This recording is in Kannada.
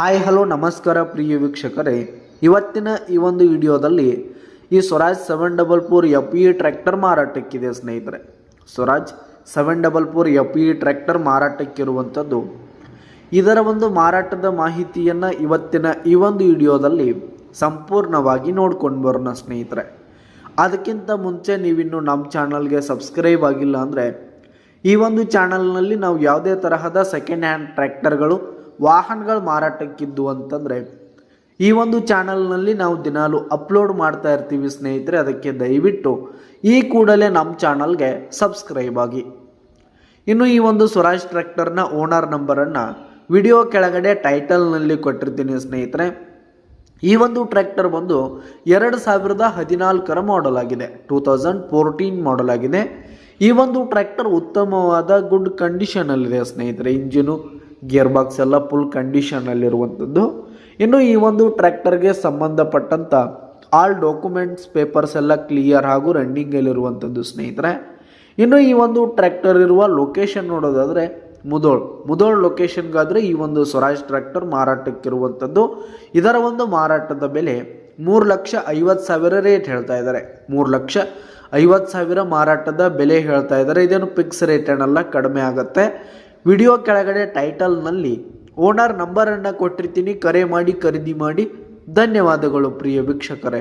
ಹಾಯ್ ಹಲೋ ನಮಸ್ಕಾರ ಪ್ರಿಯ ವೀಕ್ಷಕರೇ, ಇವತ್ತಿನ ಈ ಒಂದು ವಿಡಿಯೋದಲ್ಲಿ ಈ ಸ್ವರಾಜ್ 744 FE ಟ್ರ್ಯಾಕ್ಟರ್ ಮಾರಾಟಕ್ಕಿದೆ ಸ್ನೇಹಿತರೆ. ಸ್ವರಾಜ್ 744 FE ಟ್ರ್ಯಾಕ್ಟರ್ ಮಾರಾಟಕ್ಕಿರುವಂಥದ್ದು. ಇದರ ಒಂದು ಮಾರಾಟದ ಮಾಹಿತಿಯನ್ನು ಇವತ್ತಿನ ಈ ಒಂದು ವಿಡಿಯೋದಲ್ಲಿ ಸಂಪೂರ್ಣವಾಗಿ ನೋಡ್ಕೊಂಡು ಬರೋಣ ಸ್ನೇಹಿತರೆ. ಅದಕ್ಕಿಂತ ಮುಂಚೆ ನೀವಿನ್ನು ನಮ್ಮ ಚಾನಲ್ಗೆ ಸಬ್ಸ್ಕ್ರೈಬ್ ಆಗಿಲ್ಲ ಅಂದರೆ ಈ ಒಂದು ಚಾನಲ್ನಲ್ಲಿ ನಾವು ಯಾವುದೇ ತರಹದ ಸೆಕೆಂಡ್ ಹ್ಯಾಂಡ್ ಟ್ರ್ಯಾಕ್ಟರ್ಗಳು ವಾಹನಗಳು ಮಾರಾಟಕ್ಕಿದ್ದು ಅಂತಂದರೆ ಈ ಒಂದು ಚಾನಲ್ನಲ್ಲಿ ನಾವು ದಿನಾಲು ಅಪ್ಲೋಡ್ ಮಾಡ್ತಾ ಇರ್ತೀವಿ ಸ್ನೇಹಿತರೆ. ಅದಕ್ಕೆ ದಯವಿಟ್ಟು ಈ ಕೂಡಲೇ ನಮ್ಮ ಚಾನಲ್ಗೆ ಸಬ್ಸ್ಕ್ರೈಬ್ ಆಗಿ. ಇನ್ನು ಈ ಒಂದು ಸ್ವರಾಜ್ ಟ್ರ್ಯಾಕ್ಟರ್ನ ಓನರ್ ನಂಬರನ್ನು ವಿಡಿಯೋ ಕೆಳಗಡೆ ಟೈಟಲ್ನಲ್ಲಿ ಕೊಟ್ಟಿರ್ತೀನಿ ಸ್ನೇಹಿತರೆ. ಈ ಒಂದು ಟ್ರ್ಯಾಕ್ಟರ್ ಬಂದು 2014 ಮಾಡಲ್ ಆಗಿದೆ, 2014 ಮಾಡಲ್ ಆಗಿದೆ. ಈ ಒಂದು ಟ್ರ್ಯಾಕ್ಟರ್ ಉತ್ತಮವಾದ ಗುಡ್ ಕಂಡೀಷನಲ್ಲಿದೆ ಸ್ನೇಹಿತರೆ. ಇಂಜಿನು ಗೇರ್ ಬಾಕ್ಸ್ ಎಲ್ಲ ಫುಲ್ ಕಂಡೀಷನಲ್ಲಿರುವಂಥದ್ದು. ಇನ್ನು ಈ ಒಂದು ಟ್ರ್ಯಾಕ್ಟರ್ಗೆ ಸಂಬಂಧಪಟ್ಟಂಥ ಆಲ್ ಡಾಕ್ಯುಮೆಂಟ್ಸ್ ಪೇಪರ್ಸ್ ಎಲ್ಲ ಕ್ಲಿಯರ್ ಹಾಗೂ ರನ್ನಿಂಗಲ್ಲಿರುವಂಥದ್ದು ಸ್ನೇಹಿತರೆ. ಇನ್ನು ಈ ಒಂದು ಟ್ರ್ಯಾಕ್ಟರ್ ಇರುವ ಲೊಕೇಶನ್ ನೋಡೋದಾದರೆ ಮುದೋಳ್ ಲೊಕೇಶನ್ಗಾದರೆ ಈ ಒಂದು ಸ್ವರಾಜ್ ಟ್ರ್ಯಾಕ್ಟರ್ ಮಾರಾಟಕ್ಕಿರುವಂಥದ್ದು. ಇದರ ಒಂದು ಮಾರಾಟದ ಬೆಲೆ 3,50,000 ರೇಟ್ ಹೇಳ್ತಾ ಇದ್ದಾರೆ. 3,50,000 ಮಾರಾಟದ ಬೆಲೆ ಹೇಳ್ತಾ ಇದ್ದಾರೆ. ಇದೇನು ಫಿಕ್ಸ್ ರೇಟ್ ಏನಲ್ಲ, ಕಡಿಮೆ ಆಗುತ್ತೆ. ವಿಡಿಯೋ ಕೆಳಗಡೆ ಟೈಟಲ್ನಲ್ಲಿ ಓನರ್ ನಂಬರನ್ನು ಕೊಟ್ಟಿರ್ತೀನಿ, ಕರೆ ಮಾಡಿ ಖರೀದಿ ಮಾಡಿ. ಧನ್ಯವಾದಗಳು ಪ್ರಿಯ ವೀಕ್ಷಕರೇ.